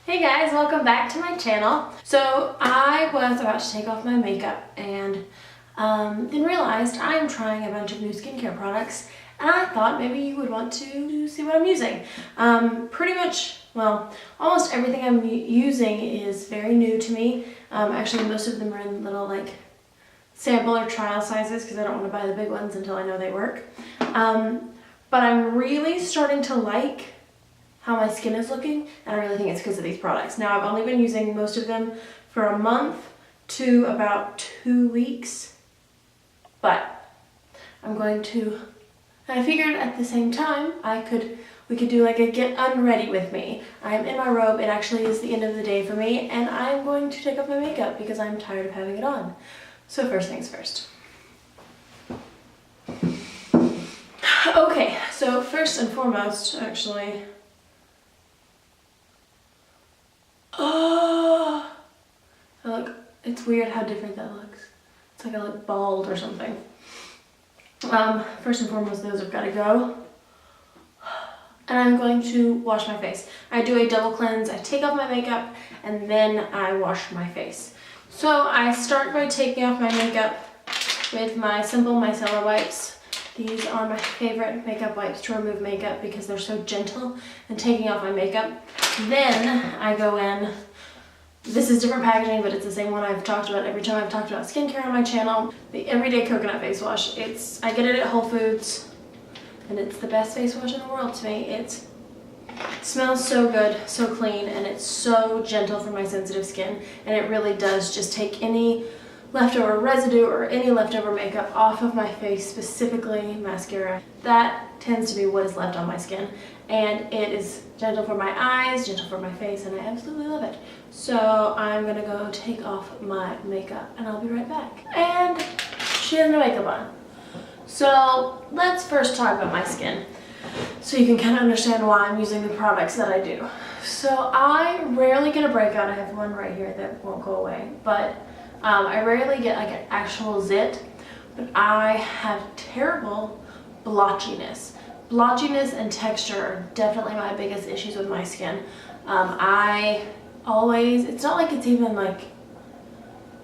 Hey guys, welcome back to my channel. So I was about to take off my makeup and then realized I'm trying a bunch of new skincare products and I thought maybe you would want to see what I'm using. Pretty much, well, almost everything I'm using is very new to me. Actually, most of them are in little like sample or trial sizes because I don't want to buy the big ones until I know they work. But I'm really starting to like how my skin is looking, and I really think it's because of these products. Now, I've only been using most of them for a month to about 2 weeks, but I figured at the same time we could do like a get unready with me. I'm in my robe, it actually is the end of the day for me, and I'm going to take off my makeup because I'm tired of having it on. So first things first. Okay, so first and foremost, actually, oh, look, it's weird how different that looks. It's like I look bald or something. First and foremost, those have got to go. And I'm going to wash my face. I do a double cleanse. I take off my makeup and then I wash my face. So I start by taking off my makeup with my simple micellar wipes. These are my favorite makeup wipes to remove makeup because they're so gentle and taking off my makeup. Then I go in, this is different packaging, but it's the same one I've talked about every time I've talked about skincare on my channel. The Everyday Coconut Face Wash. I get it at Whole Foods, and it's the best face wash in the world to me. It smells so good, so clean, and it's so gentle for my sensitive skin, and it really does just take any leftover residue or any leftover makeup off of my face, specifically mascara. That tends to be what is left on my skin, and it is gentle for my eyes, gentle for my face, and I absolutely love it. So I'm gonna go take off my makeup and I'll be right back. And she has no makeup on. So let's first talk about my skin so you can kind of understand why I'm using the products that I do. So I rarely get a breakout. I have one right here that won't go away, but I rarely get like an actual zit, but I have terrible blotchiness. Blotchiness and texture are definitely my biggest issues with my skin. It's not like it's even like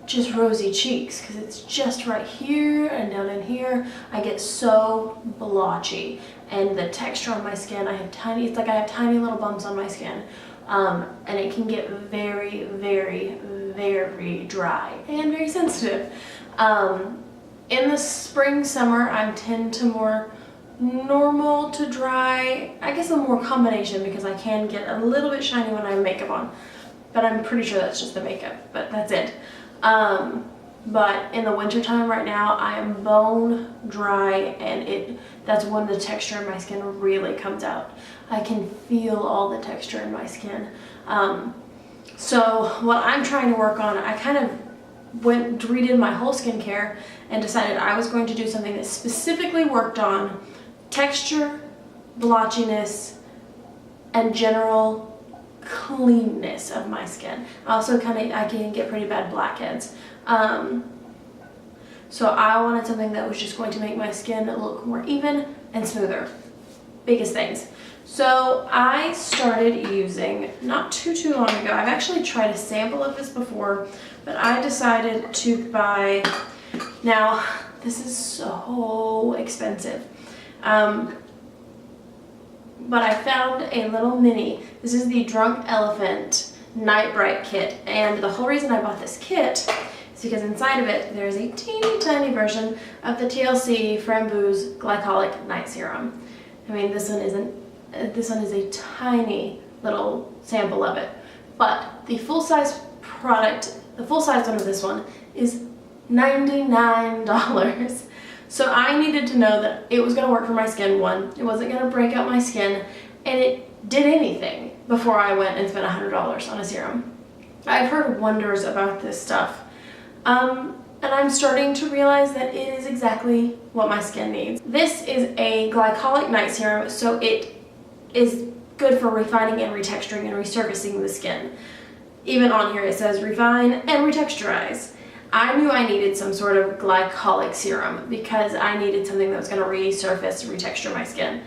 just rosy cheeks, because it's just right here and down in here. I get so blotchy, and the texture on my skin, it's like I have tiny little bumps on my skin, and it can get very, very, very dry and very sensitive. In the spring, summer, I tend to more normal to dry. I guess a more combination because I can get a little bit shiny when I have makeup on, but I'm pretty sure that's just the makeup, but that's it. But in the winter time right now, I am bone dry, and that's when the texture in my skin really comes out. I can feel all the texture in my skin. So what I'm trying to work on, I kind of redid my whole skincare and decided I was going to do something that specifically worked on texture, blotchiness, and general cleanness of my skin. Also I can get pretty bad blackheads. So I wanted something that was just going to make my skin look more even and smoother. Biggest things. So I started using, not too long ago, I've actually tried a sample of this before, but I decided to buy, now this is so expensive, but I found a little mini. This is the Drunk Elephant Night Bright Kit, and the whole reason I bought this kit is because inside of it there's a teeny tiny version of the T.LC Framboos Glycolic Night Serum. I mean, this one is a tiny little sample of it, but the full-size product, the full-size one of this one is $99. So I needed to know that it was going to work for my skin. One, it wasn't going to break out my skin, and it did anything before I went and spent $100 on a serum. I've heard wonders about this stuff, and I'm starting to realize that it is exactly what my skin needs. This is a glycolic night serum, so it is good for refining and retexturing and resurfacing the skin. Even on here it says refine and retexturize. I knew I needed some sort of glycolic serum because I needed something that was going to resurface and retexture my skin.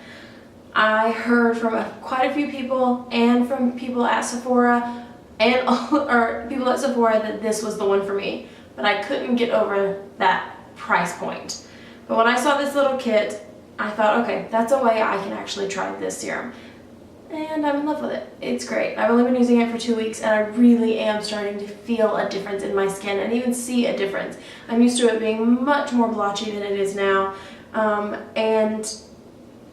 I heard from quite a few people and from people at Sephora or people at Sephora that this was the one for me, but I couldn't get over that price point. But when I saw this little kit, I thought, okay, that's a way I can actually try this serum. And I'm in love with it. It's great. I've only been using it for 2 weeks and I really am starting to feel a difference in my skin and even see a difference. I'm used to it being much more blotchy than it is now, and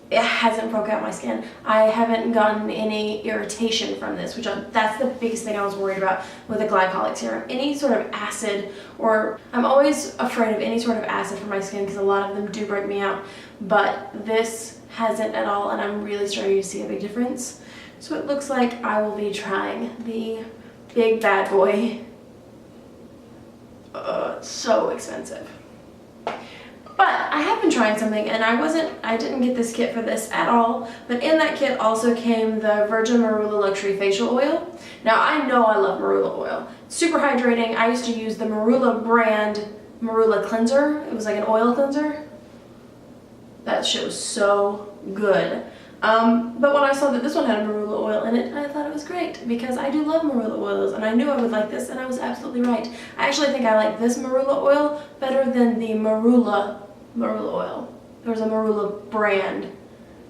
it hasn't broke out my skin. I haven't gotten any irritation from this, that's the biggest thing I was worried about with a glycolic serum. Any sort of acid, or I'm always afraid of any sort of acid for my skin because a lot of them do break me out, but this hasn't at all and I'm really starting to see a big difference. So it looks like I will be trying the big bad boy. It's so expensive. But I have been trying something, and I didn't get this kit for this at all, but in that kit also came the Virgin Marula Luxury Facial Oil. Now I know I love Marula oil. It's super hydrating. I used to use the Marula brand Marula cleanser. It was like an oil cleanser. That shit was so good. But when I saw that this one had Marula oil in it, I thought it was great because I do love Marula oils and I knew I would like this, and I was absolutely right. I actually think I like this Marula oil better than the Marula oil. There was a Marula brand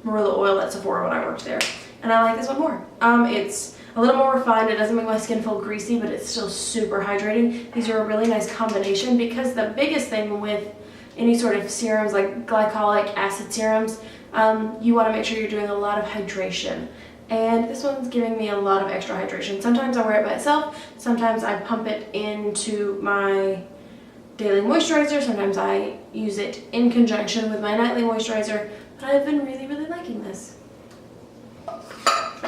Marula oil at Sephora when I worked there, and I like this one more. It's a little more refined. It doesn't make my skin feel greasy, but it's still super hydrating. These are a really nice combination because the biggest thing with any sort of serums like glycolic acid serums, you want to make sure you're doing a lot of hydration, and this one's giving me a lot of extra hydration. Sometimes I wear it by itself, sometimes I pump it into my daily moisturizer, sometimes I use it in conjunction with my nightly moisturizer, but I've been really liking this.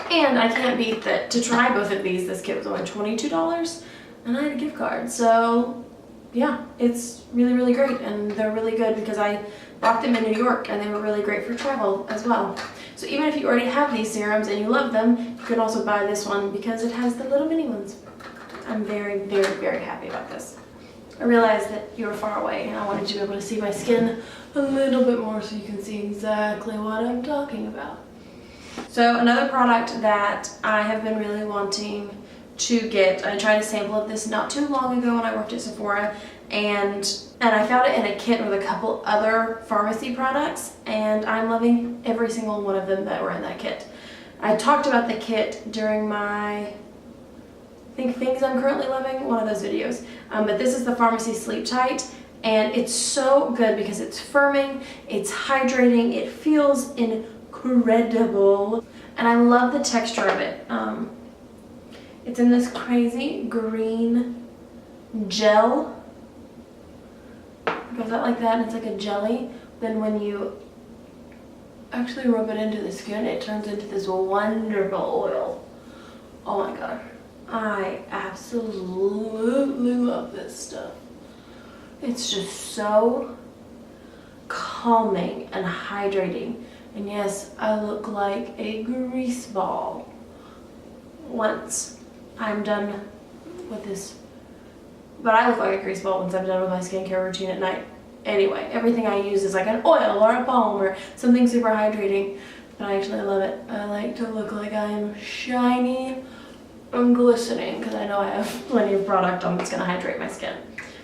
And I can't beat that to try both of these, this kit was only $22 and I had a gift card, so yeah, it's really great, and they're really good because I bought them in New York and they were really great for travel as well. So even if you already have these serums and you love them, you can also buy this one because it has the little mini ones. I'm very happy about this. I realized that you were far away and I wanted you to be able to see my skin a little bit more so you can see exactly what I'm talking about. So another product that I have been really wanting to get, I tried a sample of this not too long ago when I worked at Sephora, and I found it in a kit with a couple other pharmacy products, and I'm loving every single one of them that were in that kit. I talked about the kit during my, I think, things I'm currently loving, one of those videos, but this is the Farmacy Sleep Tight, and it's so good because it's firming, it's hydrating, it feels incredible, and I love the texture of it. It's in this crazy green gel. It goes out like that, and it's like a jelly. Then when you actually rub it into the skin, it turns into this wonderful oil. Oh my god. I absolutely love this stuff. It's just so calming and hydrating. And yes, I look like a grease ball once I'm done with this. But I look like a grease ball once I'm done with my skincare routine at night. Anyway, everything I use is like an oil or a balm or something super hydrating. But I actually love it. I like to look like I'm shiny and glistening because I know I have plenty of product on that's going to hydrate my skin.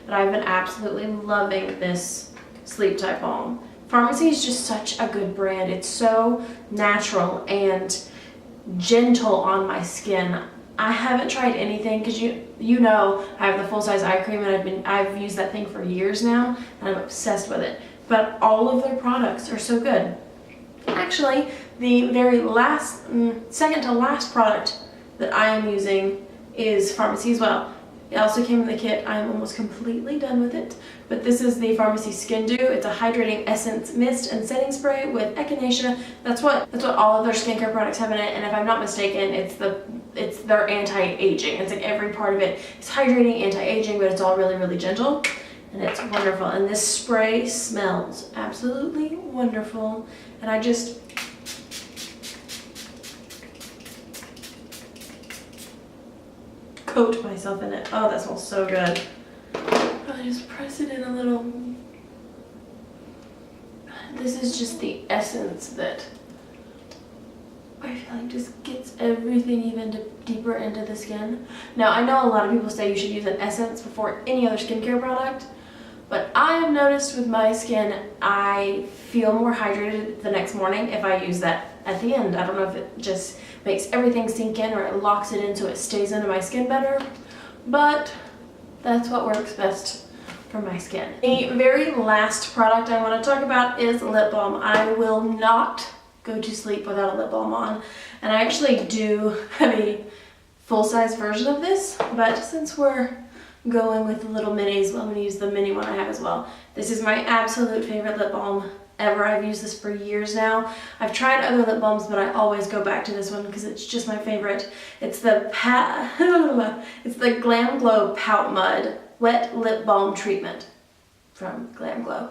But I've been absolutely loving this Sleep Tight Balm. Farmacy is just such a good brand. It's so natural and gentle on my skin. I haven't tried anything because you know I have the full-size eye cream and I've used that thing for years now and I'm obsessed with it. But all of their products are so good. Actually, the very last, second to last product that I am using is Farmacy as well. It also came in the kit. I'm almost completely done with it. But this is the Farmacy Skin Dew. It's a hydrating essence mist and setting spray with echinacea. That's what all of their skincare products have in it. And if I'm not mistaken, it's their anti-aging. It's like every part of it is hydrating, anti-aging, but it's all really gentle. And it's wonderful. And this spray smells absolutely wonderful. And I just coat myself in it. Oh, that smells so good. I just press it in a little. This is just the essence that I feel like just gets everything even deeper into the skin. Now, I know a lot of people say you should use an essence before any other skincare product, but I have noticed with my skin, I feel more hydrated the next morning if I use that at the end. I don't know if it just makes everything sink in or it locks it in so it stays into my skin better, but that's what works best for my skin. The very last product I want to talk about is lip balm. I will not go to sleep without a lip balm on, and I actually do have a full-size version of this, but since we're going with the little minis, well, I'm going to use the mini one I have as well. This is my absolute favorite lip balm ever. I've used this for years now. I've tried other lip balms, but I always go back to this one because it's just my favorite. It's the Glam Glow Pout Mud Wet Lip Balm Treatment from Glam Glow.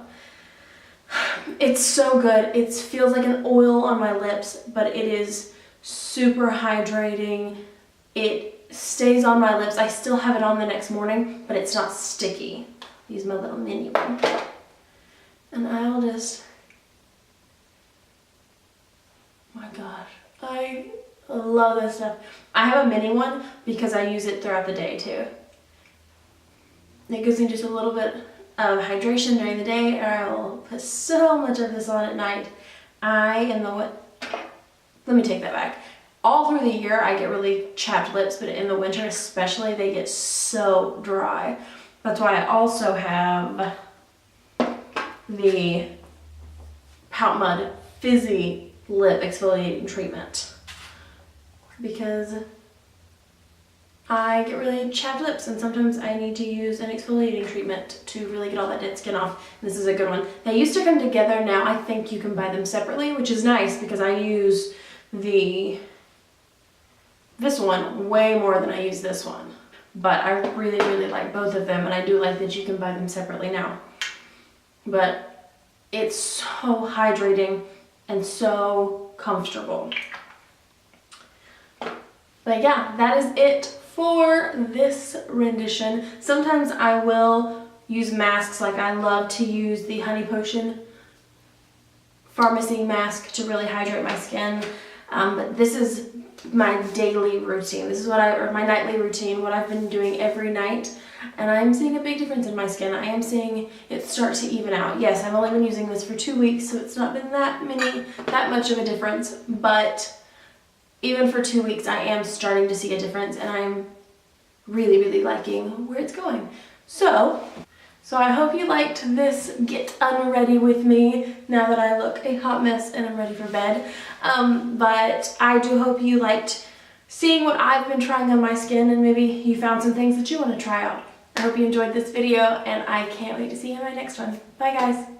It's so good. It feels like an oil on my lips, but it is super hydrating. It stays on my lips. I still have it on the next morning, but it's not sticky. Use my little mini one. And I'll just, oh my gosh, I love this stuff. I have a mini one because I use it throughout the day too. It gives me just a little bit of hydration during the day, and I will put so much of this on at night. Let me take that back. All through the year, I get really chapped lips, but in the winter especially, they get so dry. That's why I also have the Pout Mud Fizzy Lip Exfoliating Treatment, because I get really chapped lips and sometimes I need to use an exfoliating treatment to really get all that dead skin off. This is a good one. They used to come together. Now I think you can buy them separately, which is nice because I use this one way more than I use this one. But I really, really like both of them, and I do like that you can buy them separately now. But it's so hydrating and so comfortable. But yeah, that is it for this rendition. Sometimes I will use masks, like I love to use the Honey Potion Farmacy mask to really hydrate my skin. But this is my daily routine. This is or my nightly routine, what I've been doing every night. And I'm seeing a big difference in my skin. I am seeing it start to even out. Yes, I've only been using this for 2 weeks, so it's not been that much of a difference. But even for 2 weeks, I am starting to see a difference, and I'm really, really liking where it's going. So I hope you liked this Get UnReady with me now that I look a hot mess and I'm ready for bed. But I do hope you liked seeing what I've been trying on my skin, and maybe you found some things that you want to try out. I hope you enjoyed this video, and I can't wait to see you in my next one. Bye guys!